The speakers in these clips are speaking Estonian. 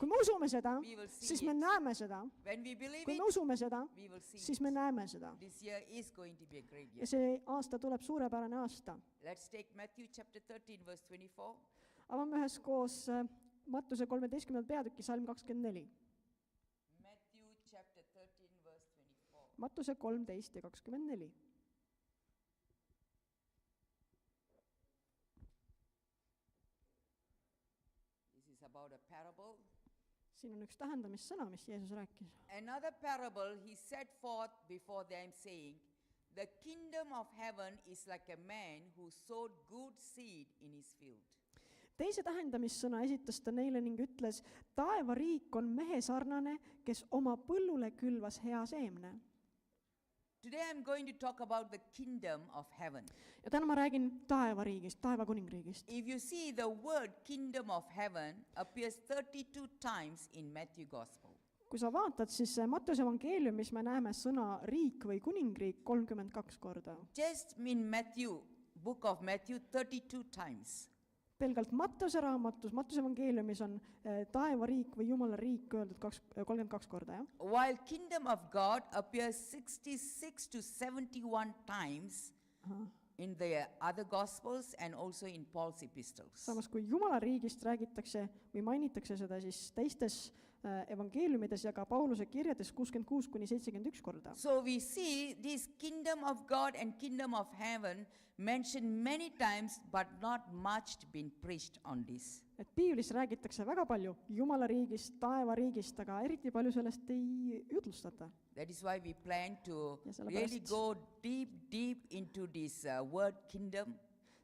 Kui me usume seda, we will see siis me it. näeme seda. When we believe Kui it, me usume seda, we will see siis it. me näeme seda. This year is going to be a great year. Ja see aasta tuleb suurepärane aasta. Let's take Matthew chapter 13, verse 24. Avame üheskoos Mattuse 13. peatüki salm 24. Matthew chapter 13, verse 24. Mattuse 13 ja 24. This is about a parable. Siin on üks tähendamissõna, mis Jeesus rääkis. Another parable he set forth before them, saying, the kingdom of heaven is like a man who sowed good seed in his field. Teise tähendamissõna esitas ta neile ning ütles, taevariik on mehe sarnane, kes oma põllule külvas hea seemne. Today I'm going to talk about the kingdom of heaven. Ja täna ma räägin taevariigist, taevakuningriigist. If you see, the word kingdom of heaven appears 32 times in Matthew Gospel. Kui sa vaatad, siis Mattuse evangeeliumis me näeme sõna riik või kuningriik 32 korda. Just in book of Matthew, 32 times. Pelgalt Mattuse raamatus, Mattuse evangeeliumis on taevariik või Jumala riik öeldud 32 korda. Ja? While kingdom of God appears 66 to 71 times in the other Gospels and also in Paul's epistles. Samas kui Jumala riigist räägitakse või mainitakse seda siis teistes evangeeliumides ja ka Pauluse kirjades 66 kuni 71 korda. So we see this kingdom of God and kingdom of heaven mentioned many times, but not much been preached on this. Et piiblis räägitakse väga palju Jumala riigist, taevariigist, aga eriti palju sellest ei jutlustata. That is why we plan to Ja sellepärast- really go deep into this word kingdom.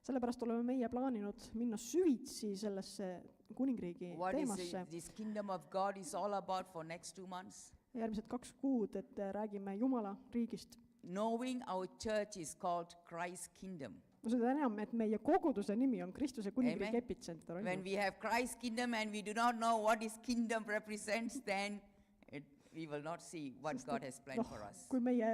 Sellepärast oleme meie plaaninud minna süvitsi sellesse kuningriigi What is teemasse. this kingdom of God is all about for next 2 months? Järgmised 2 kuud, et räägime Jumala riigist. Knowing our church is called Christ's kingdom. No seda enam, et meie koguduse nimi on Kristuse kuningriigi Amen. epitsenter. When we have Christ's kingdom and we do not know what this kingdom represents, then we will not see what God has planned for us. Kui meie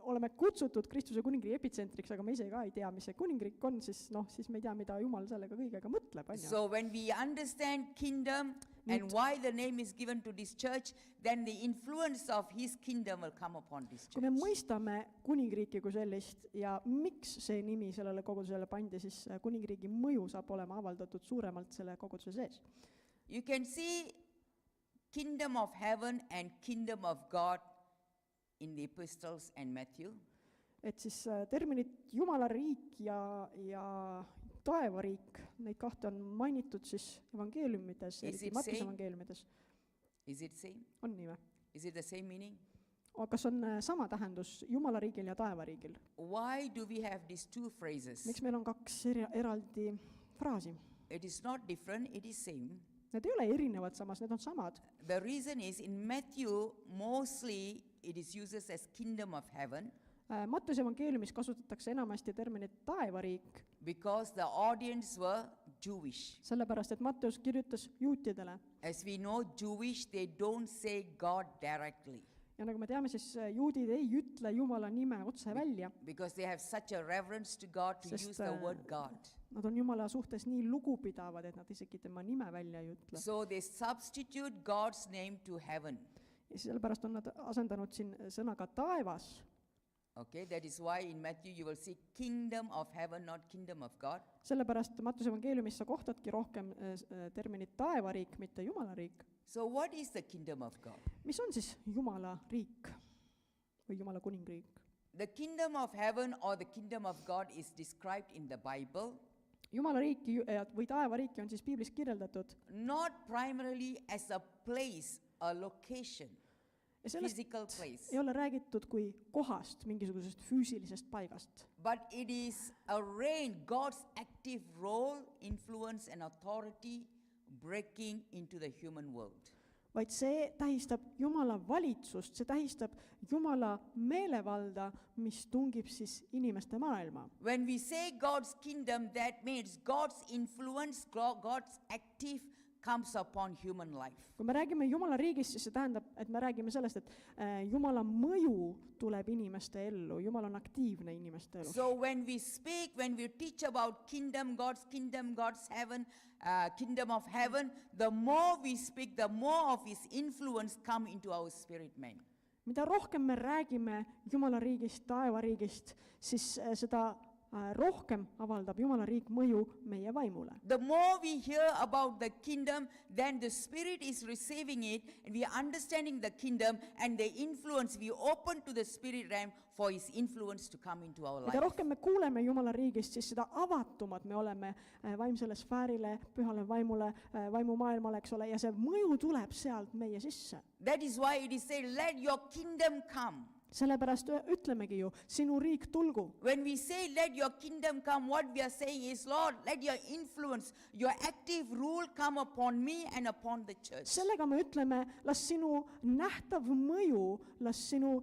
oleme kutsutud Kristuse kuningriigi epitsentriks, aga me ise ka ei tea, mis see kuningriik on, siis me ei tea, mida Jumal sellega kõigega mõtleb. On ju? So when we understand kingdom and why the name is given to this church, then the influence of his kingdom will come upon this Kui me church. mõistame kuningriiki kui sellist ja miks see nimi sellele kogudusele pandi, siis kuningriigi mõju saab olema avaldatud suuremalt selle koguduse sees. You can see kingdom of heaven and kingdom of God in the epistles and Matthew. Et siis terminit Jumala riik ja taevariik, neid kahte on mainitud siis evangeeliumides, eriti it Mattuse same? evangeeliumides. Is it same? On nii või? Is it the same meaning? Aga kas on sama tähendus Jumala riigil ja taevariigil? Why do we have these two phrases? Miks meil on 2 eraldi fraasi? It is not different, it is same. Need ei ole erinevad, samas need on samad. The reason is in Matthew, mostly it is used as kingdom of heaven Mattuse evangeeliumis kasutatakse enamasti terminit taevariik, because the audience were Jewish. sellepärast et Matteus kirjutas juutidele. As we know, Jewish, they don't say God directly Ja nagu me teame, siis juudid ei ütle Jumala nime otse välja. because they have such a reverence to God to Sest, use the word God. Nad on Jumala suhtes nii lugupidavad, et nad isegi tema nime välja ei ütle. So they substitute God's name to heaven. Ja sellepärast on nad asendanud siin sõnaga taevas. Okay, that is why in Matthew you will see kingdom of heaven, not kingdom of God. Sellepärast Mattuse evangeeliumis sa kohtadki rohkem terminit taevariik, mitte Jumala riik. So what is the kingdom of God? Mis on siis Jumala riik või Jumala kuningriik? The kingdom of heaven or the kingdom of God is described in the Bible Jumala riiki või taevariiki on siis piiblis kirjeldatud. not primarily as a place, a location, Ja sellest physical place, ei ole räägitud kui kohast, mingisugusest füüsilisest paigast. but it is a reign, God's active role, influence and authority breaking into the human world. Vaid see tähistab Jumala valitsust, see tähistab Jumala meelevalda, mis tungib siis inimeste maailma. When we say God's kingdom, that means God's influence, God's active comes upon human life. kui me räägime Jumala riigist, siis see tähendab, et me räägime sellest, et Jumala mõju tuleb inimeste ellu, Jumal on aktiivne inimeste elus. So when we speak, when we teach about kingdom, God's heaven, kingdom of heaven, the more we speak, the more of his influence come into our spirit man. Mida rohkem me räägime Jumala riigist, taevariigist, siis seda rohkem avaldab Jumala riik mõju meie vaimule. The more we hear about the kingdom, then the Spirit is receiving it, and we are understanding the kingdom and the influence. We open to the Spirit realm for his influence to come into our Mida life. rohkem me kuuleme Jumala riigist, siis seda avatumad me oleme vaimsele sfäärile, pühale vaimule, vaimumaailmale, eks ole, ja see mõju tuleb sealt meie sisse. That is why it is said, let your kingdom come. Sellepärast ütlemegi ju, sinu riik tulgu. When we say, let your kingdom come, what we are saying is, Lord, let your influence, your active rule come upon me and upon the church. Sellega me ütleme, las sinu nähtav mõju, las sinu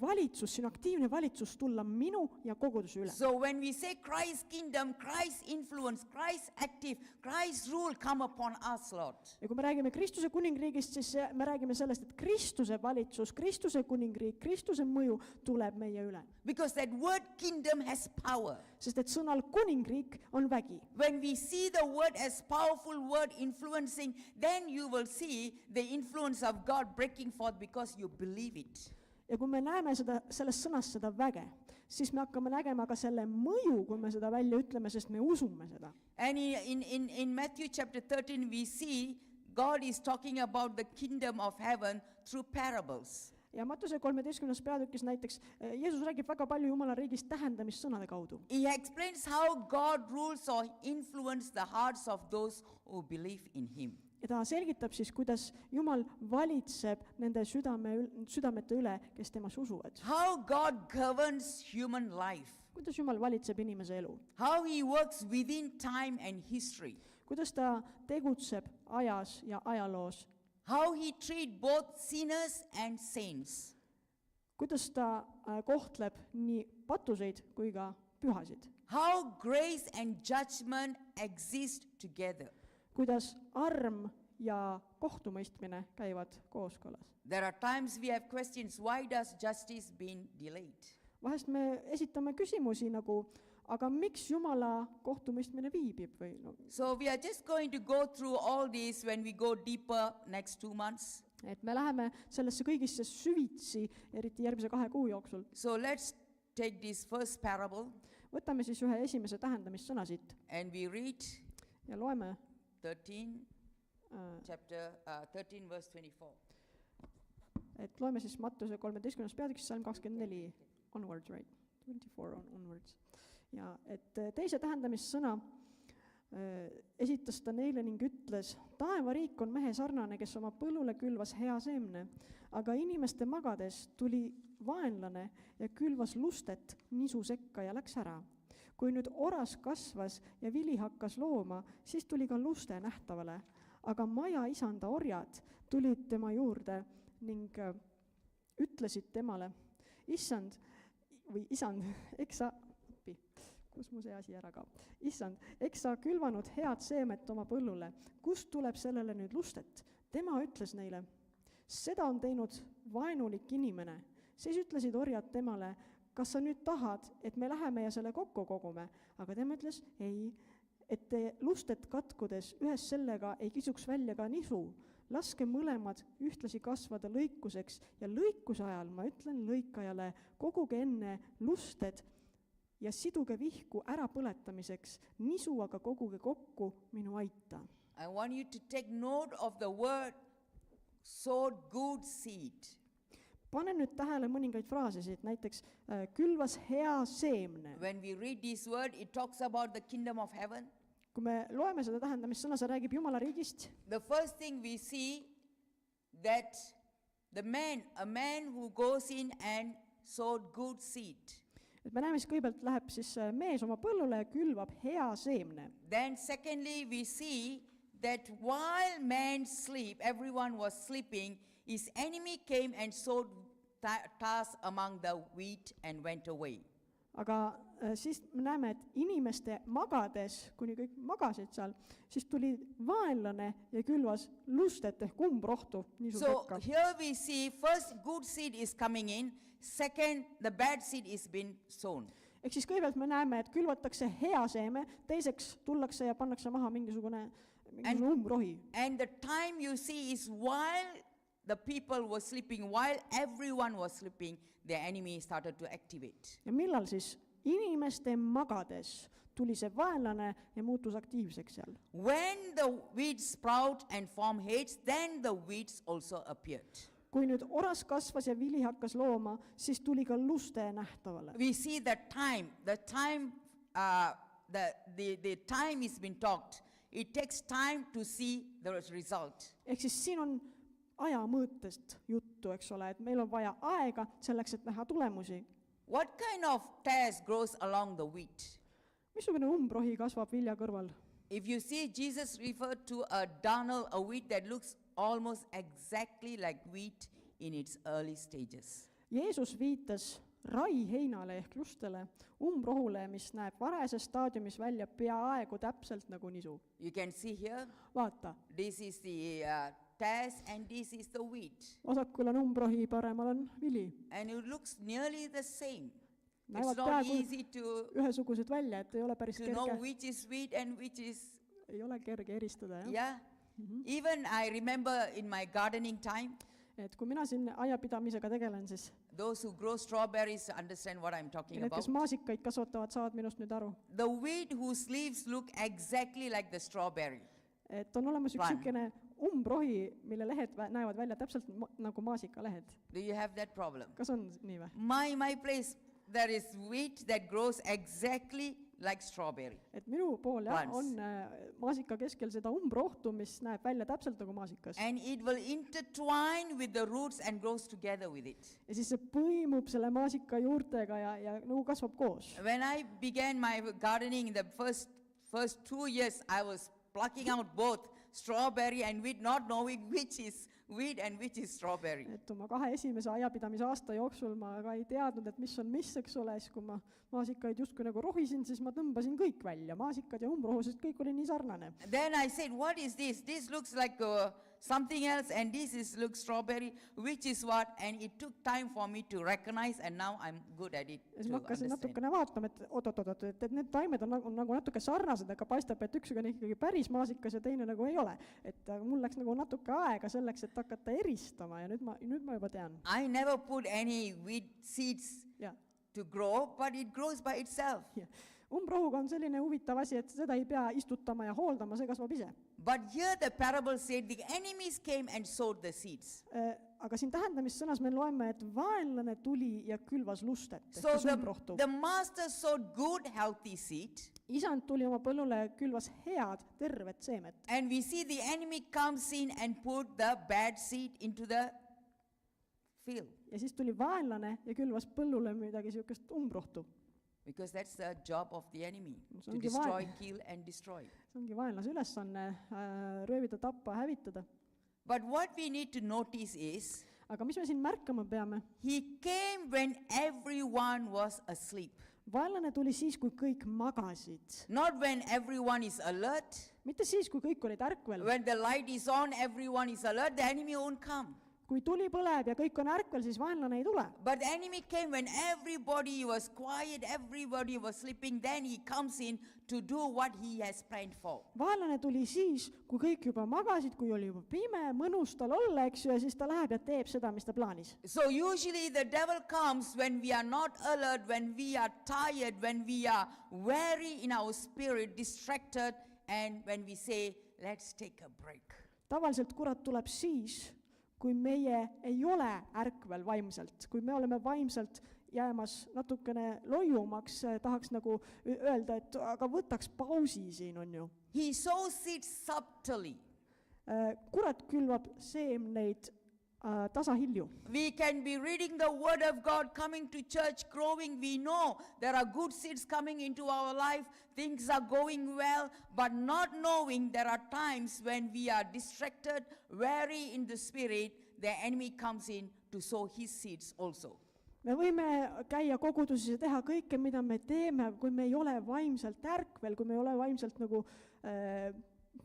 valitsus, sinu aktiivne valitsus tulla minu ja koguduse üle. So when we say Christ's kingdom, Christ's influence, Christ's active, Christ's rule come upon us, Lord. Ja kui me räägime Kristuse kuningriigist, siis me räägime sellest, et Kristuse valitsus, Kristuse kuningriik, Kristuse mõju tuleb meie üle. Because that word kingdom has power. Sest et sõnal kuningriik on vägi. When we see the word as powerful word influencing, then you will see the influence of God breaking forth because you believe it. Ja kui me näeme selles sõnas seda väge, siis me hakkame nägema ka selle mõju, kui me seda välja ütleme, sest me usume seda. And in Matthew chapter 13 we see God is talking about the kingdom of heaven through parables. Ja Mattuse 13. peatükis näiteks Jeesus räägib väga palju Jumala riigist tähendamissõnade kaudu. He explains how God rules or influences the hearts of those who believe in him. Ja ta selgitab siis, kuidas Jumal valitseb nende südamete üle, kes temas usuvad. How God governs human life. Kuidas Jumal valitseb inimese elu. How he works within time and history. Kuidas ta tegutseb ajas ja ajaloos. How he treats both sinners and saints. Kuidas ta kohtleb nii patuseid kui ka pühasid. How grace and judgment exist together. Kuidas arm ja kohtumõistmine käivad kooskõlas. There are times we have questions, why does justice been delayed? Vahest me esitame küsimusi nagu, aga miks Jumala kohtumõistmine viibib või no. So we are just going to go through all this when we go deeper next 2 months. Et me läheme sellesse kõigisse süvitsi, eriti järgmise 2 kuu jooksul. So let's take this first parable. Võtame siis ühe esimese tähendamissõna siit. And we read Ja loeme 13, chapter 13 verse 24. Et loeme siis Mattuse 13. peatükis salm 24 onwards, right? 24 onwards. Ja et teise tähendamissõna esitas ta neile ning ütles, taevariik on mehe sarnane, kes oma põllule külvas hea seemne, aga inimeste magades tuli vaenlane ja külvas lustet nisu sekka ja läks ära. Kui nüüd oras kasvas ja vili hakkas looma, siis tuli ka luste nähtavale, aga maja isanda orjad tulid tema juurde ning ütlesid temale, isand, eks sa külvanud head seemet oma põllule, kust tuleb sellele nüüd lustet? Tema ütles neile, seda on teinud vaenulik inimene. Siis ütlesid orjad temale, kas sa nüüd tahad, et me läheme ja selle kokku kogume? Aga tema ütles, ei, et te lustet katkudes ühes sellega ei kisuks välja ka nisu. Laske mõlemad ühtlasi kasvada lõikuseks ja lõikuse ajal ma ütlen lõikajale, koguge enne lusted ja siduge vihku ära põletamiseks, nisu aga koguge kokku minu aita. I want you to take note of the word sowed good seed. Pane nüüd tähele mõningaid fraase siit, näiteks külvas hea seemne. When we read this word, it talks about the kingdom of heaven. Kui me loeme seda tähendamissõna, see räägib Jumala riigist. The first thing we see that a man who goes in and sowed good seed. Et me näeme, kõigepealt läheb siis mees oma põllule ja külvab hea seemne. Then secondly, we see that while man sleep, everyone was sleeping, his enemy came and sowed tares among the wheat and went away. aga siis me näeme, et inimeste magades, kuni kõik magasid seal, siis tuli vaenlane ja külvas lustet ehk umbrohtu niisu So sekka. here we see first good seed is coming in, second the bad seed is been sown. Ehk siis kõigepealt me näeme, et külvatakse hea seeme, teiseks tullakse ja pannakse maha mingisugune umbrohi. And the time you see is while the people were sleeping, while everyone was sleeping, the enemy started to activate. Ja millal siis? Inimeste magades tuli see vaenlane ja muutus aktiivseks seal. When the weeds sprout and form heads, then the weeds also appeared. Kui nüüd oras kasvas ja vili hakkas looma, siis tuli ka luste nähtavale. We see the time is been talked. It takes time to see the result. Ehk siis siin on aja mõõtest juttu, eks ole, et meil on vaja aega selleks, et näha tulemusi. What kind of tares grows along the wheat? Missugune umbrohi kasvab vilja kõrval? If you see, Jesus referred to a darnel, a wheat that looks almost exactly like wheat in its early stages. Jeesus viitas raiheinale ehk lustele, umbrohule, mis näeb varases staadiumis välja peaaegu täpselt nagu nisu. You can see here, Vaata, this is the tares and this is the wheat. vasakul on umbrohi, paremal on vili. And it looks nearly the same. It's Näevad not peaaegu easy to ühesugused välja, et ei ole päris know kerge, which is wheat and which is, ei ole kerge eristada. Jah? yeah. Even I remember in my gardening time, Et kui mina siin aiapidamisega tegelen, siis those who grow strawberries understand what I'm talking need, kes about. maasikaid kasvatavad, saavad minust nüüd aru. The wheat whose leaves look exactly like the strawberry. Et on olemas üks Plaan. niisugune umbrohi, mille lehed näevad välja täpselt nagu maasikalehed. Do you have that problem? Kas on nii või? My place, there is wheat that grows exactly like strawberry. Et minu pool jah, Plants. on maasika keskel seda umbrohtu, mis näeb välja täpselt nagu maasikas. And it will intertwine with the roots and grows together with it. Ja siis see põimub selle maasika juurtega ja nagu kasvab koos. When I began my gardening in the first 2 years, I was plucking out both strawberry and wheat, not knowing which is wheat and which is strawberry. Et oma 2 esimese aiapidamise aasta jooksul ma ka ei teadnud, et mis on mis, eks ole, siis kui ma maasikaid justkui nagu rohisin, siis ma tõmbasin kõik välja, maasikad ja umbrohu, sest kõik oli nii sarnane. Then I said, what is this? This looks like something else and looks strawberry, which is what? And it took time for me to recognize and now I'm good at it Ja siis to ma hakkasin understand. natukene vaatama, et oot, et need taimed on nagu natuke sarnased, aga paistab, et üks on ikkagi päris maasikas ja teine nagu ei ole. Et mul läks nagu natuke aega selleks, et hakata eristama ja nüüd ma juba tean. I never put any wheat seeds Ja. to grow, but it grows by itself. Umbrohuga on selline huvitav asi, et seda ei pea istutama ja hooldama, see kasvab ise. But here the parable said the enemies came and sowed the seeds. Aga siin tähendamissõnas me loeme, et vaenlane tuli ja külvas lustet, So ehk umbrohtu. the master sowed good, healthy seed. Isand tuli oma põllule, külvas head, tervet seemet. And we see the enemy comes in and put the bad seed into the field. Ja siis tuli vaenlane ja külvas põllule midagi niisugust umbrohtu. Because that's the job of the enemy, See to ongi destroy, vaen- kill and destroy. See ongi vaenlase ülesanne, röövida, tappa, hävitada. But what we need to notice is, Aga mis me siin märkama peame? he came when everyone was asleep. Vaenlane tuli siis, kui kõik magasid. Not when everyone is alert. Mitte siis, kui kõik olid ärkvel. When the light is on, everyone is alert, the enemy won't come. Kui tuli põleb ja kõik on ärkvel, siis vaenlane ei tule. But the enemy came when everybody was quiet, everybody was sleeping, then he comes in to do what he has planned for. Vaenlane tuli siis, kui kõik juba magasid, kui oli juba pime, mõnus tal olla, eks ju, ja siis ta läheb ja teeb seda, mis ta plaanis. So usually the devil comes when we are not alert, when we are tired, when we are weary in our spirit, distracted, and when we say, let's take a break. Tavaliselt kurat tuleb siis, kui meie ei ole ärkvel vaimselt, kui me oleme vaimselt jäämas natukene loiumaks, tahaks nagu öelda, et aga võtaks pausi siin, on ju. He sows it subtly. Kurat külvab seemneid tasahilju. We can be reading the word of God, coming to church, growing. We know there are good seeds coming into our life. Things are going well, but not knowing there are times when we are distracted, weary in the spirit, the enemy comes in to sow his seeds also. me võime käia koguduses ja teha kõike, mida me teeme, aga kui me ei ole vaimselt ärkvel, kui me ei ole vaimselt nagu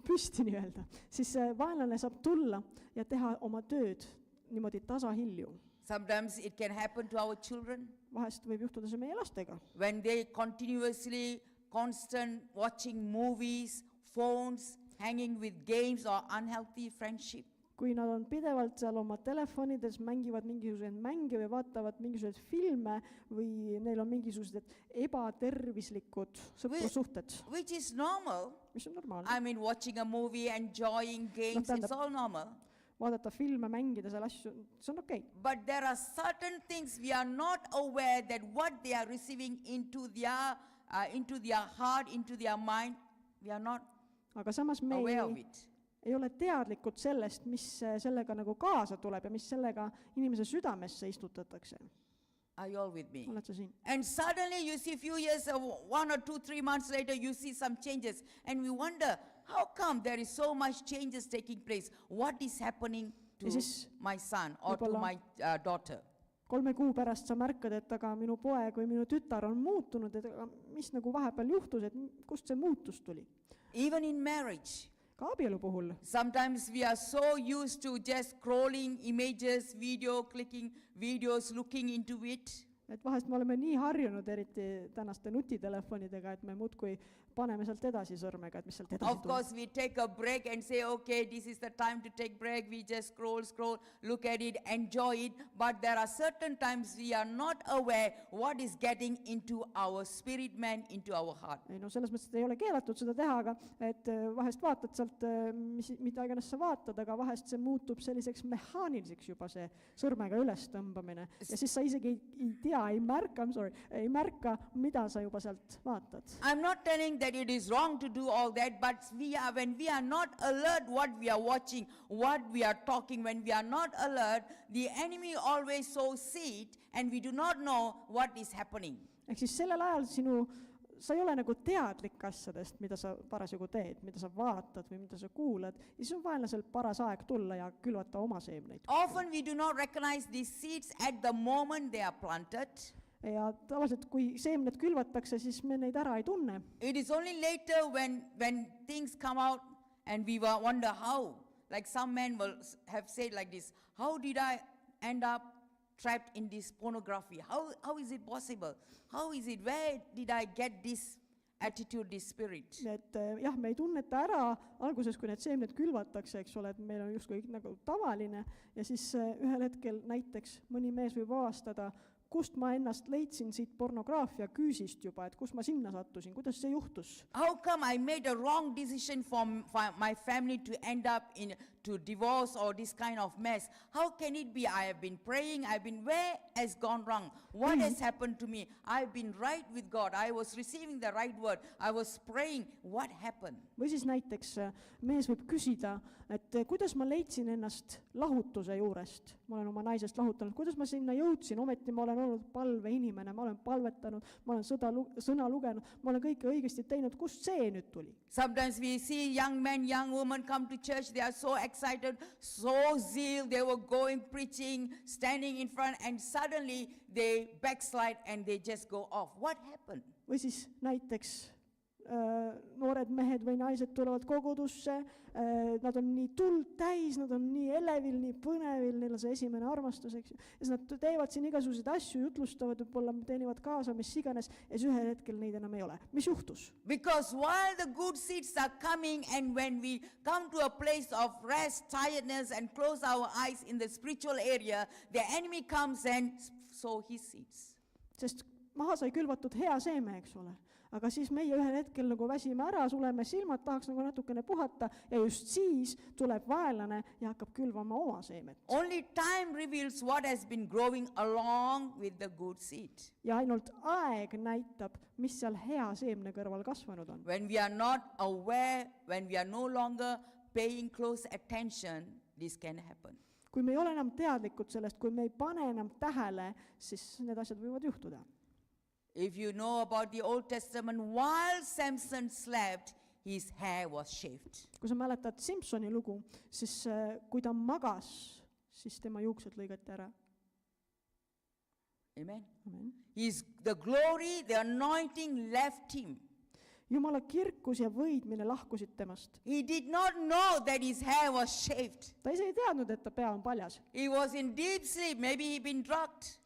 püsti nii-öelda, siis vaenlane saab tulla ja teha oma tööd niimoodi tasahilju. Sometimes it can happen to our children Vahest võib juhtuda see meie lastega. when they continuously constant watching movies, phones, hanging with games or unhealthy friendship. Kui nad on pidevalt seal oma telefonides, mängivad mingisuguseid mänge või vaatavad mingisuguseid filme või neil on mingisugused ebatervislikud sõprussuhted, Which is normal. mis on normaalne. I mean, watching a movie, enjoying games, tähendab- it's all normal. Vaadata filme, mängida seal asju, see on okei. But there are certain things we are not aware that what they are receiving into their heart, into their mind, we are not Aga samas me aware of it. ei ole teadlikud sellest, mis sellega nagu kaasa tuleb ja mis sellega inimese südamesse istutatakse. Are you all with me? Oled sa siin? And suddenly you see few years, 1 or 2, 3 months later, you see some changes. And we wonder, how come there is so much changes taking place? What is happening to Ja siis my son or to võib-olla- my daughter? 3 kuu pärast sa märkad, et aga minu poeg või minu tütar on muutunud, et aga mis nagu vahepeal juhtus, et kust see muutus tuli? Even in marriage. Ka abielu puhul. Sometimes we are so used to just scrolling images, clicking videos, looking into it. Et vahest me oleme nii harjunud, eriti tänaste nutitelefonidega, et me muudkui paneme sealt edasi sõrmega, et mis sealt edasi Of course, we take a break and say, okay, this is the time to take break. We just scroll, look at it, enjoy it. But there are certain times we are not aware what is getting into our spirit man, into our heart. ei no selles mõttes, et ei ole keelatud seda teha, aga et vahest vaatad sealt, mida iganes sa vaatad, aga vahest see muutub selliseks mehaaniliseks juba see sõrmega üles tõmbamine. Ja siis sa isegi ei tea, ei märka, mida sa juba sealt vaatad. I'm not telling that it is wrong to do all that, but when we are not alert what we are watching, what we are talking, when we are not alert, the enemy always sows seed and we do not know what is happening. Ehk siis sellel ajal sa ei ole nagu teadlik asjadest, mida sa parasjagu teed, mida sa vaatad või mida sa kuulad, ja siis on vaenlasel paras aeg tulla ja külvata oma seemneid. Often we do not recognize these seeds at the moment they are planted. Ja tavaliselt, kui seemned külvatakse, siis me neid ära ei tunne. It is only later when things come out and we wonder how. Like some men will have said like this, how did I end up trapped in this pornography? How is it possible? How is it? Where did I get this attitude, this spirit? Et jah, me ei tunneta ära alguses, kui need seemned külvatakse, eks ole, et meil on justkui nagu tavaline ja siis ühel hetkel näiteks mõni mees võib avastada, kust ma ennast leidsin siit pornograafia küüsist juba, et kust ma sinna sattusin, kuidas see juhtus? How come I made a wrong decision for my family to end up to divorce or this kind of mess? How can it be? I have been praying, where has gone wrong? What has happened to me? I've been right with God. I was receiving the right word. I was praying. What happened? Või siis näiteks mees võib küsida, et kuidas ma leidsin ennast lahutuse juurest, ma olen oma naisest lahutanud, kuidas ma sinna jõudsin, ometi ma olen olnud palveinimene, ma olen palvetanud, ma olen sõna lugenud, ma olen kõike õigesti teinud, kust see nüüd tuli? Sometimes we see young men, young women come to church, they are so excited, so zeal, they were going, preaching, standing in front, and suddenly they backslide and they just go off. What happened? Või siis näiteks noored mehed või naised tulevad kogudusse, nad on nii tuld täis, nad on nii elevil, nii põnevil, neil on see esimene armastus, eks ju. Ja siis nad teevad siin igasuguseid asju, jutlustavad, võib-olla teenivad kaasa, mis iganes, ja siis ühel hetkel neid enam ei ole. Mis juhtus? Because while the good seeds are coming and when we come to a place of rest, tiredness and close our eyes in the spiritual area, the enemy comes and sow his seeds. Sest maha sai külvatud hea seeme, eks ole. Aga siis meie ühel hetkel nagu väsime ära, suleme silmad, tahaks nagu natukene puhata ja just siis tuleb vaenlane ja hakkab külvama oma seemet. Only time reveals what has been growing along with the good seed. Ja ainult aeg näitab, mis seal hea seemne kõrval kasvanud on. When we are not aware, when we are no longer paying close attention, this can happen. Kui me ei ole enam teadlikud sellest, kui me ei pane enam tähele, siis need asjad võivad juhtuda. If you know about the Old Testament, while Samson slept, his hair was shaved. Kui sa mäletad Simpsoni lugu, siis kui ta magas, siis tema juuksed lõigati ära. Amen. Amen. The glory, the anointing left him. Jumala kirkus ja võidmine lahkusid temast. He did not know that his hair was shaved. Ta ise ei teadnud, et ta pea on paljas. He was in deep sleep. Maybe he'd been drugged.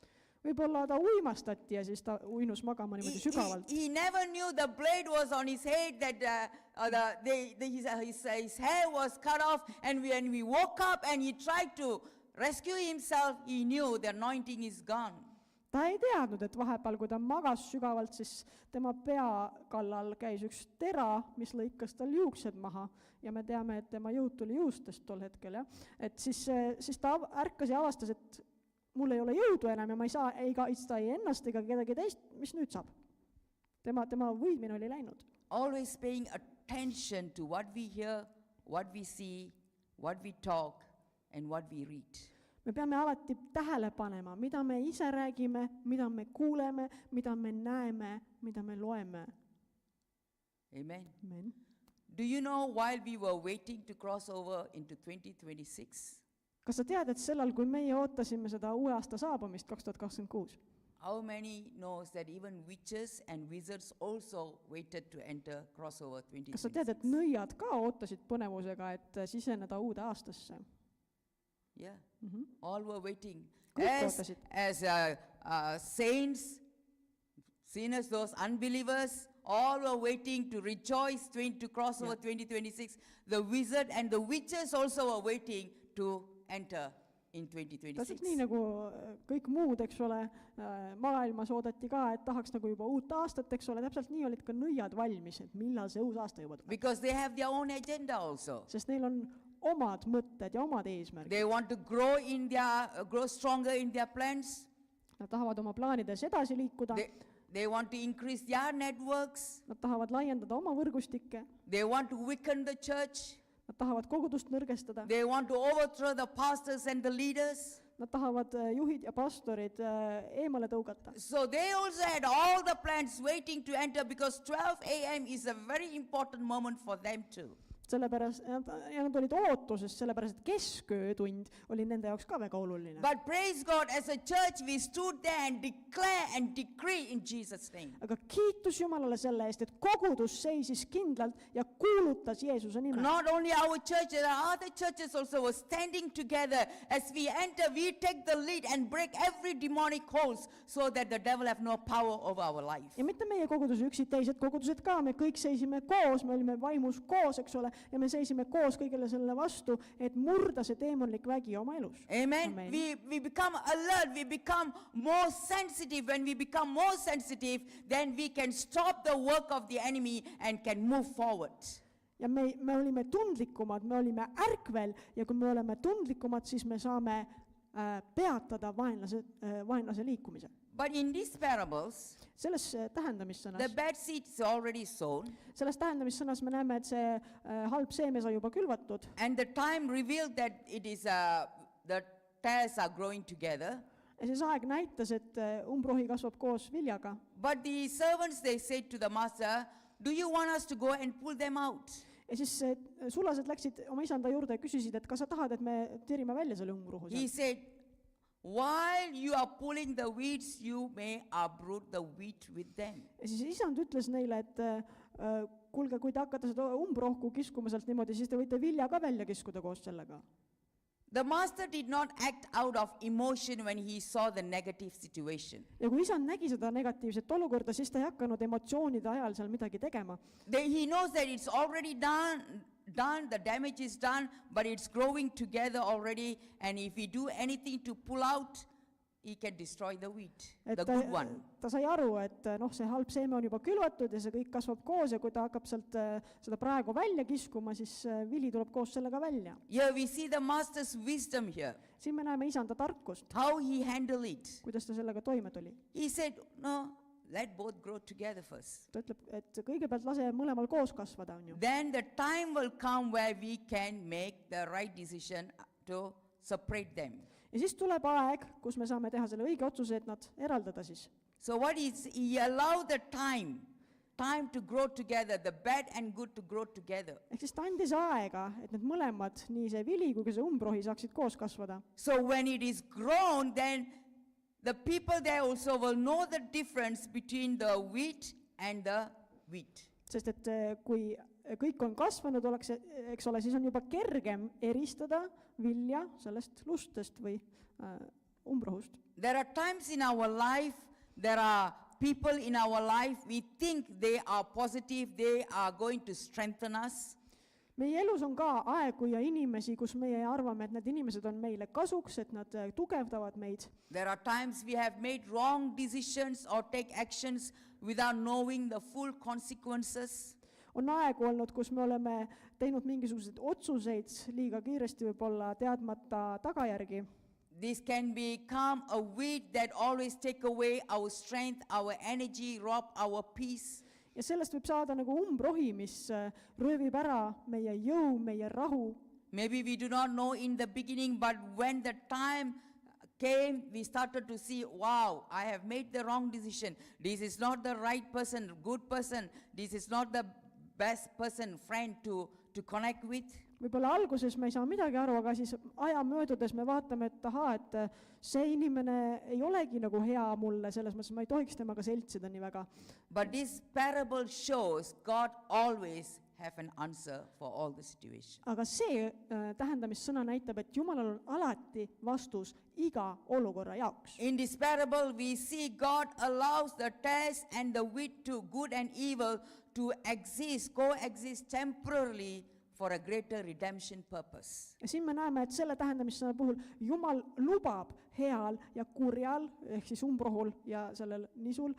Võib-olla ta uimastati ja siis ta uinus magama niimoodi sügavalt. He never knew the blade was on his head, that his hair was cut off. And when we woke up and he tried to rescue himself, he knew the anointing is gone. Ta ei teadnud, et vahepeal, kui ta magas sügavalt, siis tema pea kallal käis üks tera, mis lõikas tal juuksed maha. Ja me teame, et tema jõud tuli juustest tol hetkel. Ja? Et siis ta ärkas ja avastas, et mul ei ole jõudu enam ja ma ei saa ei kaitsta ei ennast ega kedagi teist. Mis nüüd saab? Tema võidmine oli läinud. Always paying attention to what we hear, what we see, what we talk, and what we read. Me peame alati tähele panema, mida me ise räägime, mida me kuuleme, mida me näeme, mida me loeme. Amen. Amen. Do you know while we were waiting to cross over into 2026, Kas sa tead, et sellal, kui meie ootasime seda uue aasta saabumist 2026, how many knows that even witches and wizards also waited to enter crossover kas sa tead, et 2026? nõiad ka ootasid põnevusega, et siseneda uude aastasse? Yeah, all were waiting. Kõik ootasid. As saints, sinners, those unbelievers, all were waiting to rejoice to cross over 2026. The wizard and the witches also were waiting to enter in 2026. Täpselt nii nagu kõik muud, eks ole, maailmas oodati ka, et tahaks nagu juba uut aastat, eks ole, täpselt nii olid ka nõiad valmis, et millal see uus aasta juba tuleb. Because they have their own agenda also. Sest neil on omad mõtted ja omad eesmärgid. They want to grow stronger in their plans. Nad tahavad oma plaanides edasi liikuda. They want to increase their networks. Nad tahavad laiendada oma võrgustikke. They want to weaken the church. Nad tahavad kogudust nõrgestada. They want to overthrow the pastors and the leaders. Nad tahavad juhid ja pastorid eemale tõugata. So they also had all the plans waiting to enter, because 12 a.m. is a very important moment for them too. Sellepärast, ja nad olid ootuses, sellepärast, et kesköötund oli nende jaoks ka väga oluline. But praise God, as a church we stood there and declare and decree in Jesus' name. Aga kiitus Jumalale selle eest, et kogudus seisis kindlalt ja kuulutas Jeesuse nime. Not only our church, there are other churches also were standing together. As we enter, we take the lead and break every demonic hold so that the devil have no power over our life. Ja mitte meie kogudus üksid, teised kogudused ka, me kõik seisime koos, me olime vaimus koos, eks ole, ja me seisime koos kõigele selle vastu, et murda see teemonlik vägi oma elus. Amen. We become alert, we become more sensitive. When we become more sensitive, then we can stop the work of the enemy and can move forward. Ja me olime tundlikumad, me olime ärkvel, ja kui me oleme tundlikumad, siis me saame peatada vaenlase liikumise. But in these parables, Selles the tähendamissõnas, bad seed is already sown, selles tähendamissõnas me näeme, et see halb seeme sai juba külvatud, and the time revealed that it is the tares are growing together. ja siis aeg näitas, et umbrohi kasvab koos viljaga. But the servants, they said to the master, do you want us to go and pull them out? Ja siis sulased läksid oma isanda juurde ja küsisid, et kas sa tahad, et me tirime välja selle umbrohu He sealt. said, while you are pulling the weeds, you may uproot the wheat with them. Ja siis isand ütles neile, et kuulge, kui te hakkate seda umbrohku kiskuma sealt niimoodi, siis te võite vilja ka välja kiskuda koos sellega. The master did not act out of emotion when he saw the negative situation. Ja kui isand nägi seda negatiivset olukorda, siis ta ei hakanud emotsioonide ajal seal midagi tegema. He knows that it's already done, the damage is done, but it's growing together already, and if we do anything to pull out, he can destroy the wheat, Et the good one. ta sai aru, et see halb seeme on juba külvatud ja see kõik kasvab koos ja kui ta hakkab sealt seda praegu välja kiskuma, siis vili tuleb koos sellega välja. Here we see the master's wisdom here, Siin me näeme isanda tarkust, how he handled it. kuidas ta sellega toime tuli. He said, no, let both grow together first. Ta ütleb, et kõigepealt lase mõlemal koos kasvada, on ju. Then the time will come where we can make the right decision to separate them. Ja siis tuleb aeg, kus me saame teha selle õige otsuse, et nad eraldada siis. So what is, he allowed the time to grow together, the bad and good to grow together. Ehk siis ta andis aega, et need mõlemad, nii see vili kui ka see umbrohi saaksid koos kasvada. So when it is grown, then the people there also will know the difference between the wheat and the wheat. sest et kui kõik on kasvanud, ollakse, eks ole, siis on juba kergem eristada vilja sellest lustest või umbrohust. There are times in our life, there are people in our life, we think they are positive, they are going to strengthen us. Meie elus on ka aegu ja inimesi, kus meie arvame, et need inimesed on meile kasuks, et nad tugevdavad meid. There are times we have made wrong decisions or take actions without knowing the full consequences. On aegu olnud, kus me oleme teinud mingisuguseid otsuseid liiga kiiresti, võib-olla teadmata tagajärgi. This can become a weed that always take away our strength, our energy, rob our peace. Ja sellest võib saada nagu umbrohi, mis röövib ära meie jõu, meie rahu. Maybe we do not know in the beginning, but when the time came, we started to see, wow, I have made the wrong decision. This is not the right person, good person. This is not the best person, friend to connect with. Võib-olla alguses me ei saa midagi aru, aga siis aja möödudes me vaatame, et ahaa, et see inimene ei olegi nagu hea mulle, selles mõttes ma ei tohiks temaga seltsida nii väga. But this parable shows God always have an answer for all the situations. Aga see tähendamissõna näitab, et Jumalal on alati vastus iga olukorra jaoks. In this parable, we see God allows the tares and the wheat to good and evil to coexist temporarily for a greater redemption purpose. Ja siin me näeme, et selle tähendamissõna puhul Jumal lubab heal ja kurjal, ehk siis umbrohul ja sellel nisul,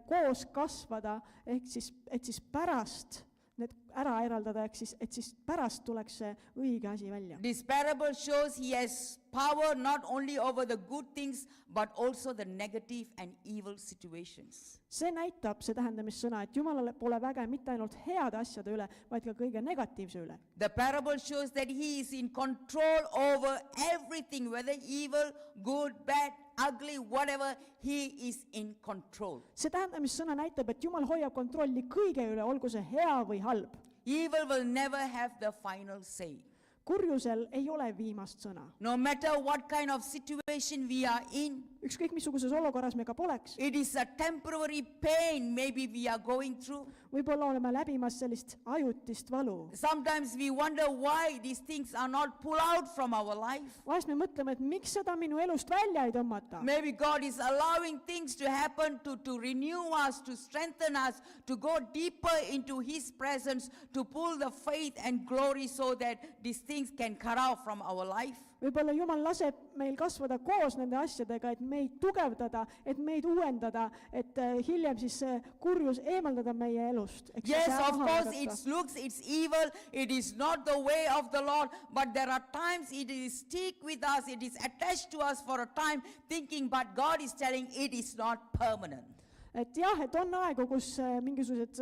koos kasvada, ehk siis, et siis pärast need ära eraldada, et siis pärast tuleks see õige asi välja. This parable shows he has power not only over the good things, but also the negative and evil situations. See näitab, see tähendamissõna, et Jumalale pole väge mitte ainult heade asjade üle, vaid ka kõige negatiivse üle. The parable shows that he is in control over everything, whether evil, good, bad, ugly, whatever, he is in control. See tähendamissõna näitab, et Jumal hoiab kontrolli kõige üle, olgu see hea või halb. Evil will never have the final say. Kurjusel ei ole viimast sõna. No matter what kind of situation we are in, Ükskõik missuguses olukorras me ka poleks. it is a temporary pain maybe we are going through. Võib-olla oleme läbimas sellist ajutist valu. Sometimes we wonder why these things are not pulled out from our life. Vahest me mõtleme, et miks seda minu elust välja ei tõmmata. Maybe God is allowing things to happen to renew us, to strengthen us, to go deeper into His presence, to pull the faith and glory so that these things can cut out from our life. Võib-olla Jumal laseb meil kasvada koos nende asjadega, et meid tugevdada, et meid uuendada, et hiljem siis see kurjus eemaldada meie elust. Yes, of course, it's evil, it is not the way of the Lord, but there are times it is stick with us, it is attached to us for a time, thinking, but God is telling it is not permanent. Et jah, et on aegu, kus mingisugused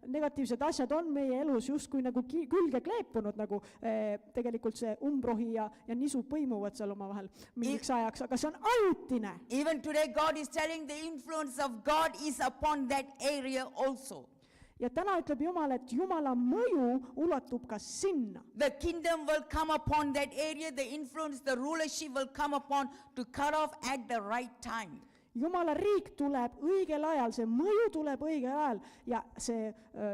negatiivsed asjad on meie elus justkui nagu külge kleepunud, nagu tegelikult see umbrohi ja nisu põimuvad seal omavahel mingiks ajaks, aga see on ajutine. Even today God is telling the influence of God is upon that area also. Ja täna ütleb Jumal, et Jumala mõju ulatub ka sinna. The kingdom will come upon that area, the influence, the rulership will come upon to cut off at the right time. Jumala riik tuleb õigel ajal, see mõju tuleb õigel ajal ja see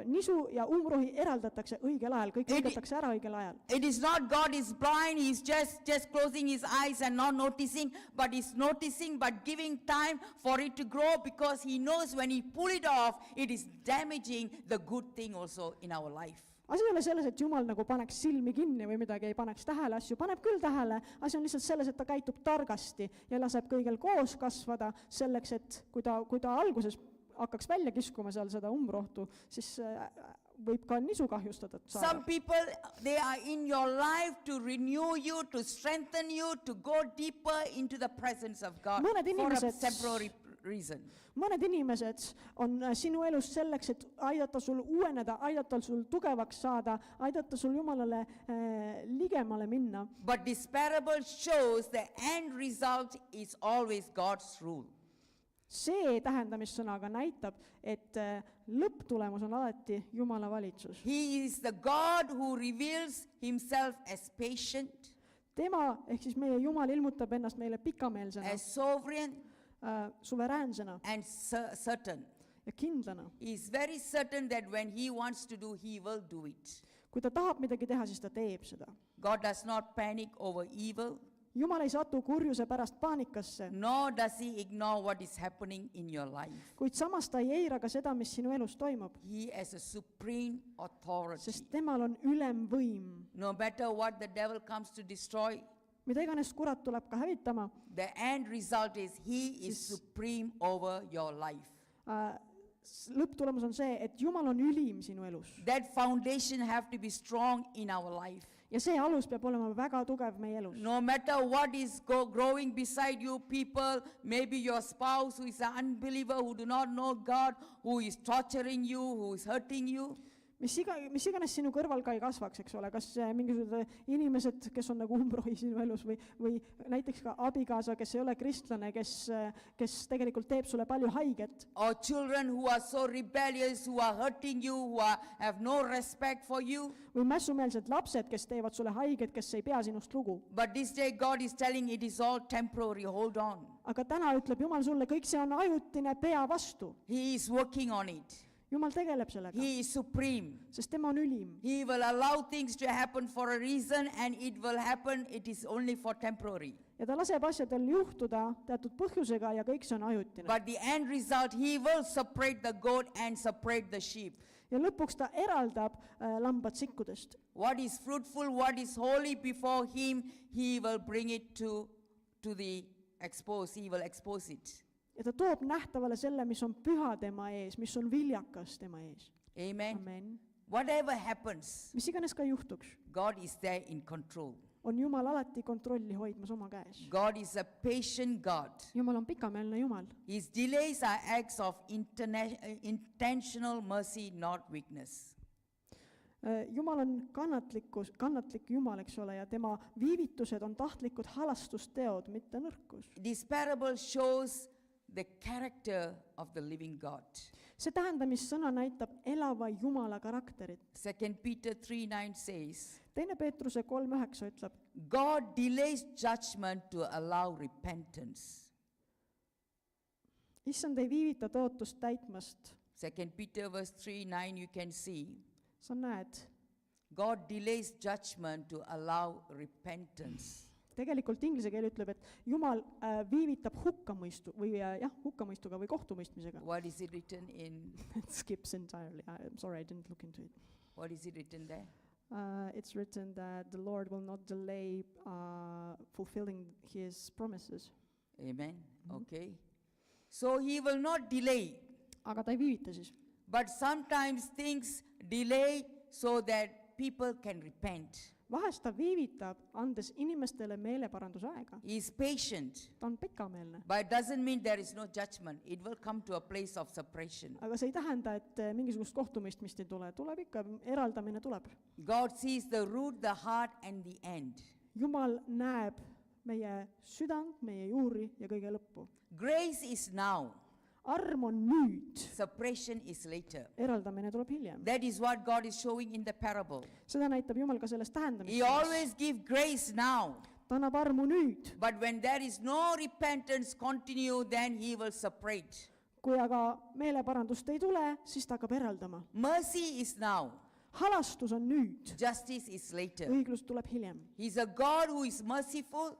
nisu ja umbrohi eraldatakse õigel ajal, kõik õidetakse ära õigel ajal. It is not God is blind, he is just closing his eyes and not noticing, but he's noticing but giving time for it to grow because he knows when he pull it off, it is damaging the good thing also in our life. Asi ei ole selles, et Jumal nagu paneks silmi kinni või midagi, ei paneks tähele asju, paneb küll tähele, asi on lihtsalt selles, et ta käitub targasti ja laseb kõigel koos kasvada selleks, et kui ta alguses hakkaks välja kiskuma seal seda umbrohtu, siis võib ka nisu kahjustada. Some people, they are in your life to renew you, to strengthen you, to go deeper into the presence of God for a temporary reason. Mõned inimesed on sinu elus selleks, et aidata sul uueneda, aidata sul tugevaks saada, aidata sul Jumalale ligemale minna. But this parable shows the end result is always God's rule. See tähendamissõnaga näitab, et lõpptulemus on alati Jumala valitsus. He is the God who reveals himself as patient, Tema, ehk siis meie Jumal ilmutab ennast meile pikameelsena, as sovereign, suveräänsena and certain. ja kindlana. He is very certain that when he wants to do, he will do it. Kui ta tahab midagi teha, siis ta teeb seda. God does not panic over evil, Jumal ei satu kurjuse pärast paanikasse, nor does he ignore what is happening in your life. kuid samas ta ei eira ka seda, mis sinu elus toimub, He has a supreme authority. sest temal on ülemvõim. No matter what the devil comes to destroy, Mida iganes kurat tuleb ka hävitama, the end result is he is supreme over your life. lõpptulemus on see, et Jumal on ülim sinu elus. That foundation have to be strong in our life. Ja see alus peab olema väga tugev meie elus. No matter what is growing beside you, people, maybe your spouse who is an unbeliever, who do not know God, who is torturing you, who is hurting you. Mis iganes sinu kõrval ka ei kasvaks, eks ole, kas mingisugused inimesed, kes on nagu umbrohi sinu elus või näiteks ka abikaasa, kes ei ole kristlane, kes tegelikult teeb sulle palju haiget. Or children who are so rebellious, who are hurting you, who have no respect for you. Või mässumeelsed lapsed, kes teevad sulle haiget, kes ei pea sinust lugu. But this day God is telling it is all temporary, hold on. Aga täna ütleb Jumal sulle, kõik see on ajutine, pea vastu. He is working on it. Jumal tegeleb sellega, He is supreme. sest tema on ülim. He will allow things to happen for a reason, and it will happen, it is only for temporary. Ja ta laseb asjadel juhtuda teatud põhjusega ja kõik see on ajutine. But the end result, he will separate the goat and separate the sheep. Ja lõpuks ta eraldab lambad sikkudest. What is fruitful, what is holy before him, he will bring it to the expose, he will expose it. Ja ta toob nähtavale selle, mis on püha tema ees, mis on viljakas tema ees. Amen. Amen. Whatever happens, Mis iganes ka juhtuks, God is there in control. on Jumal alati kontrolli hoidmas oma käes. God is a patient God. Jumal on pikameelne Jumal. His delays are acts of intentional mercy, not weakness. Jumal on kannatlik Jumal, eks ole, ja tema viivitused on tahtlikud halastusteod, mitte nõrkus. This parable shows the character of the living God. See tähendamissõna näitab elava Jumala karakterit. 2 Peter 3:9 says, 2. Peetruse 3:9 ütleb, God delays judgment to allow repentance. issand ei viivita tõotust täitmast. 2 Peter verse 3:9 you can see. Sa näed, God delays judgment to allow repentance. tegelikult inglise keel ütleb, et Jumal viivitab hukkamõistu või hukkamõistuga või kohtumõistmisega. What is it written in? It skips entirely. I'm sorry, I didn't look into it. What is it written there? It's written that the Lord will not delay fulfilling his promises. Amen. Okay. So he will not delay. Aga ta ei viivita siis. But sometimes things delay so that people can repent. Vahest ta viivitab, andes inimestele meeleparanduse aega. He is patient. Ta on pikameelne. But it doesn't mean there is no judgment. It will come to a place of separation. Aga see ei tähenda, et mingisugust kohtumõistmist ei tule. Tuleb ikka, eraldamine tuleb. God sees the root, the heart, and the end. Jumal näeb meie südant, meie juuri ja kõige lõppu. Grace is now. Arm on nüüd. Separation is later. Eraldamine tuleb hiljem. That is what God is showing in the parable. Seda näitab Jumal ka selles He tähendamises. always gives grace now. Ta annab armu nüüd. But when there is no repentance continue, then he will separate. Kui aga meeleparandust ei tule, siis ta hakkab eraldama. Mercy is now. Halastus on nüüd. Justice is later. Õiglus tuleb hiljem. He's a God who is merciful,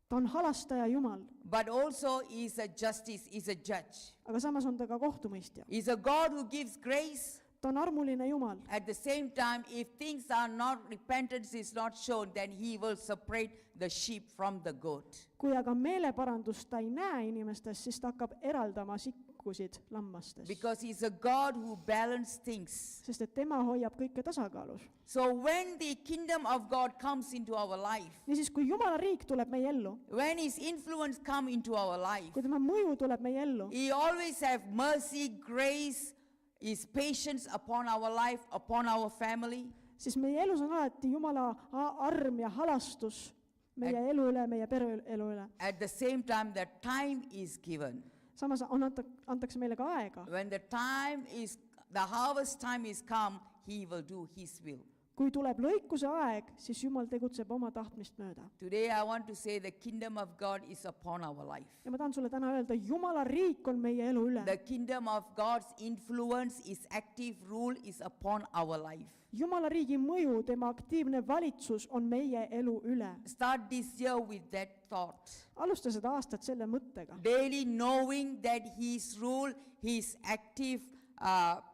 Ta on halastaja Jumal, but also is a justice, is a judge. aga samas on ta ka kohtumõistja. He's a God who gives grace. Ta on armuline Jumal. At the same time, if things are not, repentance is not shown, then he will separate the sheep from the goat. Kui aga meeleparandust ta ei näe inimestes, siis ta hakkab eraldama sikkusid lammastest. Because he's a God who balances things. Sest et tema hoiab kõike tasakaalus. So when the kingdom of God comes into our life, Niisiis, kui Jumala riik tuleb meie ellu, when his influence come into our life, kui tema mõju tuleb meie ellu, he always have mercy, grace, his patience upon our life, upon our family. siis meie elus on alati Jumala arm ja halastus meie elu üle, meie pereelu üle. At the same time, the time is given. Samas antakse meile ka aega. When the harvest time is come, he will do his will. kui tuleb lõikuse aeg, siis Jumal tegutseb oma tahtmist mööda. Today I want to say the kingdom of God is upon our life. Ja ma tahan sulle täna öelda, Jumala riik on meie elu üle. The kingdom of God's influence, is active rule is upon our life. Jumala riigi mõju, tema aktiivne valitsus on meie elu üle. Start this year with that thought. Alusta seda aastat selle mõttega. Daily knowing that His rule, His active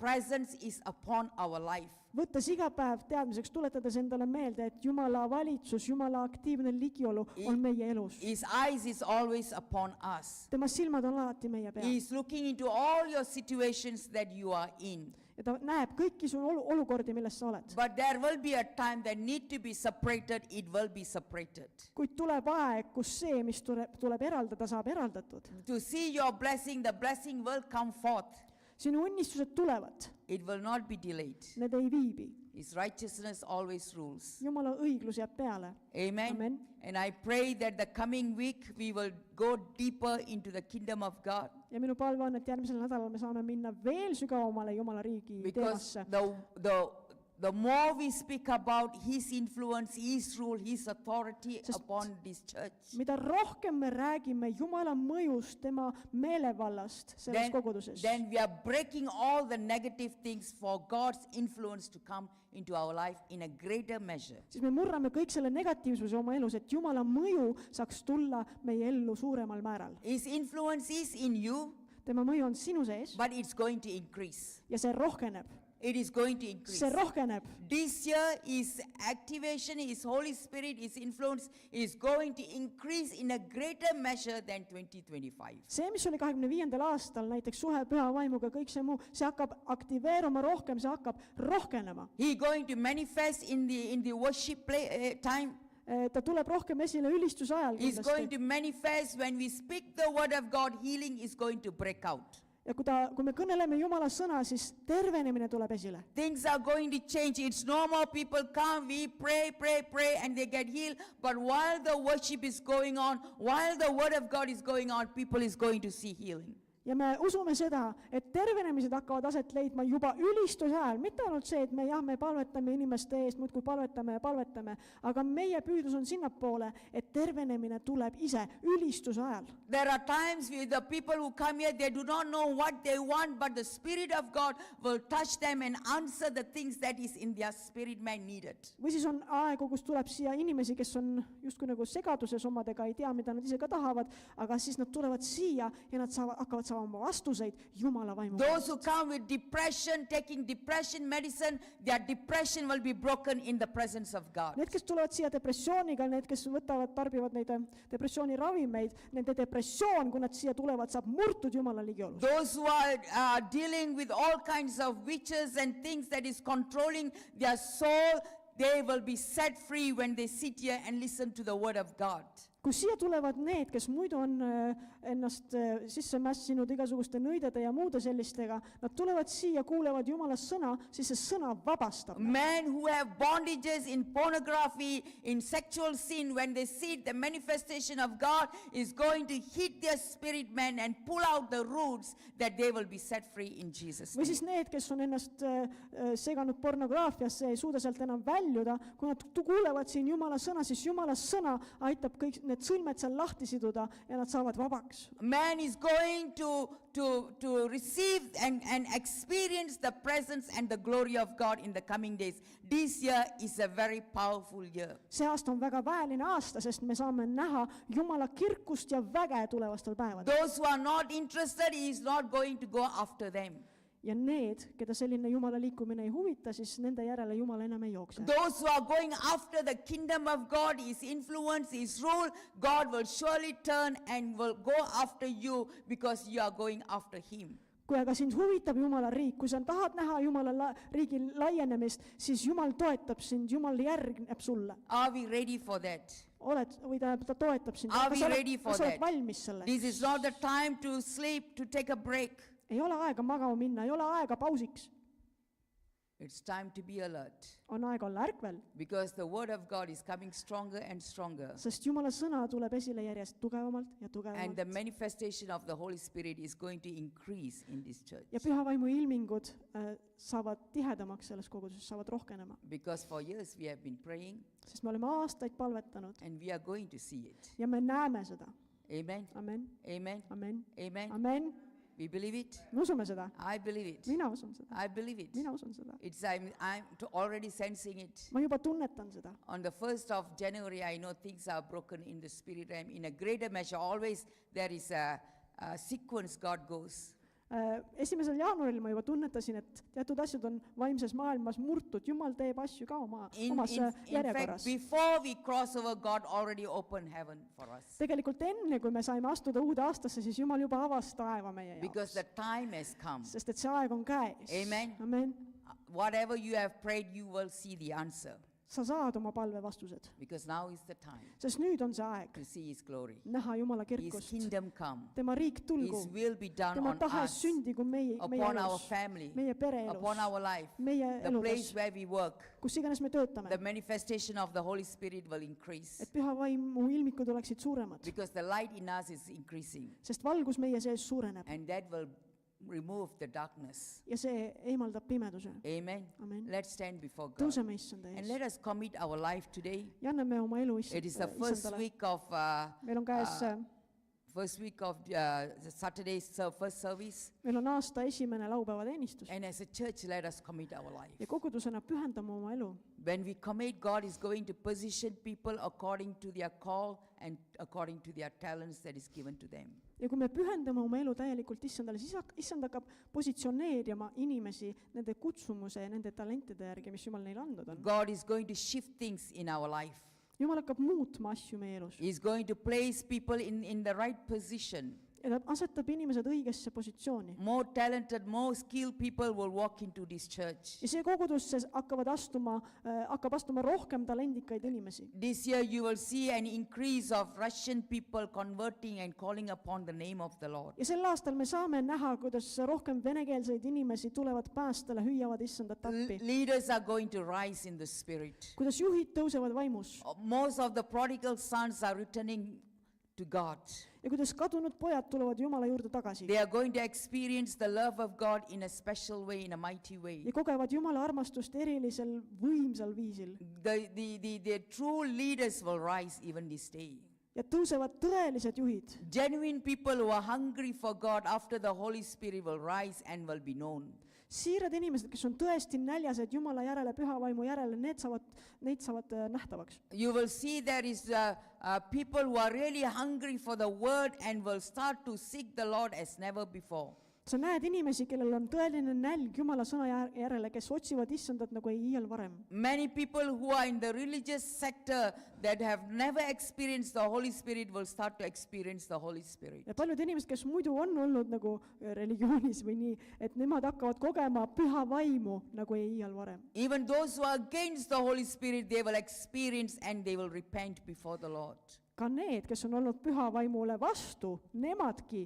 presence is upon our life. Võttes iga päev teadmiseks, tuletades endale meelde, et Jumala valitsus, Jumala aktiivne ligiolu on meie elus. His eyes is always upon us. Tema silmad on alati meie peal. He is looking into all your situations that you are in. Ja ta näeb kõiki su olukordi, milles sa oled. But there will be a time that need to be separated, it will be separated. Kuid tuleb aeg, kus see, mis tuleb eraldada, saab eraldatud. To see your blessing, the blessing will come forth. Sinu õnnistused tulevad. It will not be delayed. Need ei viibi. His righteousness always rules. Jumala õiglus jääb peale. Amen. Amen. And I pray that the coming week we will go deeper into the kingdom of God. Ja minu palve on, et järgmisel nädalal me saame minna veel sügavamale Jumala riigi Because teemasse. the more we speak about His influence, His rule, His authority upon this church, Mida rohkem me räägime Jumala mõjust, tema meelevallast selles koguduses, then we are breaking all the negative things for God's influence to come into our life in a greater measure. siis me murrame kõik selle negatiivsuse oma elus, et Jumala mõju saaks tulla meie ellu suuremal määral. His influence is in you, Tema mõju on sinu sees but it's going to increase. ja see rohkeneb. It is going to increase. See rohkeneb. This year, His activation, His Holy Spirit, His influence is going to increase in a greater measure than 2025. See, mis oli 25. aastal, näiteks suhe püha vaimuga, kõik see muu, see hakkab aktiveeruma rohkem, see hakkab rohkenema. He going to manifest in the worship time. Ta tuleb rohkem esile ülistuse ajal He's going kindlasti. to manifest when we speak the word of God. Healing is going to break out. Ja kui me kõneleme Jumala sõna, siis tervenemine tuleb esile. Things are going to change. It's normal. People come, we pray, and they get healed. But while the worship is going on, while the word of God is going on, people is going to see healing. Ja me usume seda, et tervenemised hakkavad aset leidma juba ülistuse ajal. Mitte ainult see, et me palvetame inimeste eest, muudkui palvetame, aga meie püüdlus on sinnapoole, et tervenemine tuleb ise ülistuse ajal. There are times with the people who come here, they do not know what they want, but the Spirit of God will touch them and answer the things that is in their spirit man needed. Või siis on aegu, kus tuleb siia inimesi, kes on justkui nagu segaduses omadega, ei tea, mida nad ise ka tahavad, aga siis nad tulevad siia ja nad hakkavad saama oma vastuseid Jumala vaimu. Those who come with depression, taking depression medicine, their depression will be broken in the presence of God. Need, kes tulevad siia depressiooniga, need, kes tarbivad neid depressiooni ravimeid, nende depressioon, kui nad siia tulevad, saab murtud Jumala ligiolus. Those who are dealing with all kinds of witches and things that is controlling their soul, they will be set free when they sit here and listen to the word of God. Kui siia tulevad need, kes muidu on ennast sisse mässinud igasuguste nõidede ja muude sellistega, nad tulevad siia, kuulevad Jumala sõna, siis see sõna vabastab. Men who have bondages in pornography, in sexual sin, when they see the manifestation of God is going to hit their spirit man and pull out the roots, that they will be set free in Jesus' Või name. siis need, kes on ennast seganud pornograafiasse, ei suuda sealt enam väljuda, kui nad kuulevad siin Jumala sõna, siis Jumala sõna aitab kõik need sõlmed seal lahti siduda ja nad saavad vabaks. Man is going to receive and experience the presence and the glory of God in the coming days. This year is a very powerful year. See aasta on väga väeline aasta, sest me saame näha Jumala kirkust ja väge tulevastel päevadel. Those who are not interested, he is not going to go after them. Ja need, keda selline Jumala liikumine ei huvita, siis nende järele Jumal enam ei jookse. Those who are going after the kingdom of God, His influence, His rule, God will surely turn and will go after you because you are going after Him. Kui aga sind huvitab Jumala riik, kui sa tahad näha Jumala riigi laienemist, siis Jumal toetab sind, Jumal järgneb sulle. Are we ready for that? Ta toetab sind. Are we ready for Kas sa oled that? valmis selleks? This is not the time to sleep, to take a break. Ei ole aega magama minna, ei ole aega pausiks. It's time to be alert on aeg olla ärkvel, because the word of God is coming stronger and stronger. sest Jumala sõna tuleb esile järjest tugevamalt ja And the tugevamalt. manifestation of the Holy Spirit is going to increase in this church. ja püha vaimu ilmingud saavad tihedamaks selles koguduses, saavad rohkenema. Because for years we have been praying Sest me oleme aastaid palvetanud and we are going to see it. ja me näeme seda. Amen. Amen, Amen. amen, Amen. amen. We believe it. me usume seda. I believe it. mina usun seda. I believe it. mina usun seda. I'm already sensing it. ma juba tunnetan seda. On the 1st of January, I know things are broken in the spirit realm. In a greater measure, always there is a sequence God goes. 1. jaanuaril ma juba tunnetasin, et teatud asjad on vaimses maailmas murtud. Jumal teeb asju ka omas In fact, järjekorras. before we cross over, God already opened heaven for us. tegelikult enne, kui me saime astuda uude aastasse, siis Jumal juba avas taeva meie Because jaoks. the time has come. Sest et see aeg on käes. Amen. Amen. Whatever you have prayed, you will see the answer. sa saad oma palve vastused. Because now is the time Sest nüüd on see aeg to see His glory. näha Jumala His kirkust. kingdom come. tema riik tulgu. His will be done tema on tahe us, sündigu meie upon our elus, family, meie pereelus, upon our life, meie the eludes, place where we work. kus iganes me töötame. The manifestation of the Holy Spirit will increase. et püha vaimu ilmikud oleksid suuremad. Because the light in us is increasing. sest valgus meie sees suureneb And that will remove the darkness. ja see eemaldab pimeduse. Amen. Amen. Let's stand before God. tõuseme issanda And ees let us commit our life today. ja anname oma elu It is the first issandale. week of meil on käes Saturday's first service. meil on aasta esimene laupäevateenistus And as a church, let us commit our life. ja kogudusena pühendame oma elu. When we commit, God is going to position people according to their call and according to their talents that is given to them. ja kui me pühendame oma elu täielikult issandale, siis issand hakkab positsioneerima inimesi nende kutsumuse ja nende talentide järgi, mis Jumal neile andnud on. God is going to shift things in our life. Jumal hakkab muutma asju meie elus He is going to place people in the right position. ja ta asetab inimesed õigesse positsiooni. More talented, more skilled people will walk into this church. ja see kogudusse hakkab astuma rohkem talendikaid inimesi. This year you will see an increase of Russian people converting and calling upon the name of the Lord. ja sel aastal me saame näha, kuidas rohkem venekeelseid inimesi tulevad päästele, hüüavad issandat appi. Leaders are going to rise in the spirit. kuidas juhid tõusevad vaimus Most of the prodigal sons are returning to God. ja kuidas kadunud pojad tulevad Jumala juurde tagasi They are going to experience the love of God in a special way, in a mighty way. ja kogevad Jumala armastust erilisel võimsal viisil The true leaders will rise even this day. ja tõusevad tõelised juhid. Genuine people who are hungry for God after the Holy Spirit will rise and will be known. siirad inimesed, kes on tõesti näljased Jumala järele, püha vaimu järele, neid saavad nähtavaks. You will see there is people who are really hungry for the word and will start to seek the Lord as never before. sa näed inimesi, kellel on tõeline nälg Jumala sõna järele, kes otsivad issandat nagu ei iial varem. Many people who are in the religious sector that have never experienced the Holy Spirit will start to experience the Holy Spirit. ja paljud inimesed, kes muidu on olnud nagu religioonis või nii, et nemad hakkavad kogema püha vaimu nagu ei iial varem. Even those who are against the Holy Spirit, they will experience and they will repent before the Lord. ka need, kes on olnud püha vaimule vastu, nemadki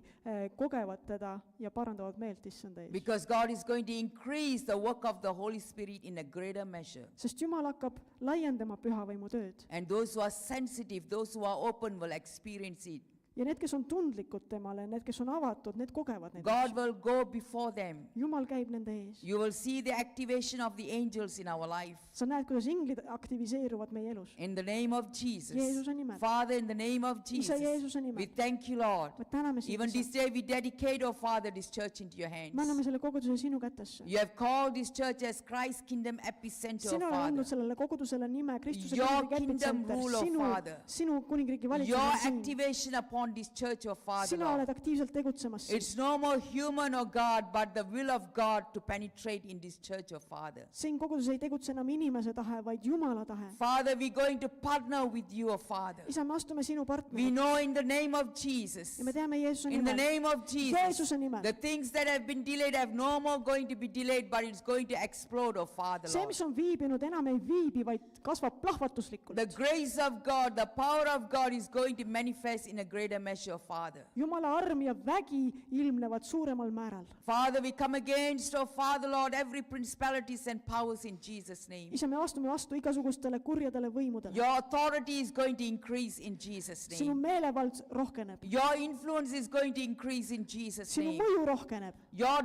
kogevad teda ja parandavad meelt issanda ees. Because God is going to increase the work of the Holy Spirit in a greater measure. sest Jumal hakkab laiendama püha vaimu tööd. And those who are sensitive, those who are open will experience it. ja need, kes on tundlikud temale, need, kes on avatud, need kogevad neid God asju. will go before them. Jumal käib nende ees. You will see the activation of the angels in our life. sa näed, kuidas inglid aktiviseeruvad meie elus. In the name of Jesus. Jeesuse nimel. Father, in the name of isa Jesus. Jeesuse nimel. We thank you, Lord. me täname sind, Even isa. this day we dedicate, oh Father, this church into your hands. me anname selle koguduse sinu kätesse. You have called this church as Christ's kingdom epicenter, sina oh oled Father. andnud sellele kogudusele nime Kristuse Your kuningriigi kingdom epitsenter. rule, oh Father. sinu kuningriigi Your valitsus on siin. activation upon this church, oh Father, sina Lord. oled aktiivselt tegutsemas siin. It's no more human, oh God, but the will of God to penetrate in this church, oh Father. siin koguduses ei tegutse enam inimese tahe, vaid Jumala tahe. Father, we're going to partner with you, oh Father. isa, me astume sinu We partneriks know in the name of Jesus, ja me teame Jeesuse in the nimel. name of Jesus, Jeesuse nimel. the things that have been delayed have no more going to be delayed, but it's going to explode, oh Father, see, Lord. mis on viibinud, enam ei viibi, vaid kasvab plahvatuslikult. The grace of God, the power of God is going to manifest in a greater greater measure, Father. Jumala arm ja vägi ilmnevad suuremal määral. Father, we come against, oh Father, Lord, every principalities and powers in Jesus' name. Isa, me astume vastu igasugustele kurjadele võimudele. Your authority is going to increase in Jesus' Sinu name. meelevald rohkeneb. Your influence is going to increase in Jesus' Sinu name. mõju rohkeneb. Your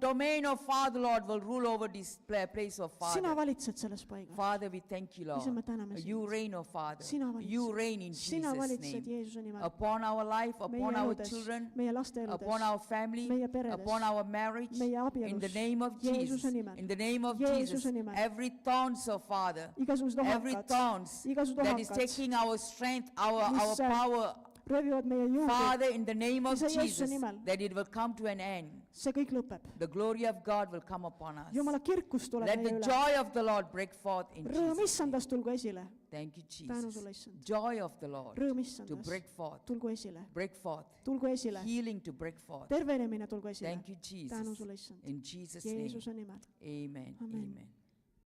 domain of Father, Lord, will rule over this place of Sina Father. valitsed selles paigas. Father, we thank you, Isa, me Lord. täname You sind. reign, oh Father. Sina valitsed. You reign in Sina Jesus' valitsed name. Jeesuse nimel. Upon our life, Meie upon our eludes, children, meie laste eludes, upon our family, meie peredes, upon our marriage, meie in the abielus, name of Jesus, Jeesuse nimel. in the name of Jeesuse Jesus, nimel. every thorns, oh Father, igasugused every ohakad, thorns igasugused that is ohakad, taking our strength, our Mis, power, röövivad meie jõudu. Father, in the name of Isa Jeesuse Jesus, nimel. that it will come to an end. See kõik lõpeb. The glory of God will come upon us. Jumala kirkus tuleb Let meie the üle. joy of the Lord break forth in Rõõm Jesus' name. issandast tulgu esile. Thank you, Tänu Jesus. sulle, issand. Joy of the Lord Rõõm to issandas break forth, tulgu esile. break forth. Tulgu esile. Healing to break forth. Tervenemine tulgu esile. Thank you, Tänu Jesus. sulle, issand. In Jesus' name, Jeesuse nimel. amen. Amen. Amen.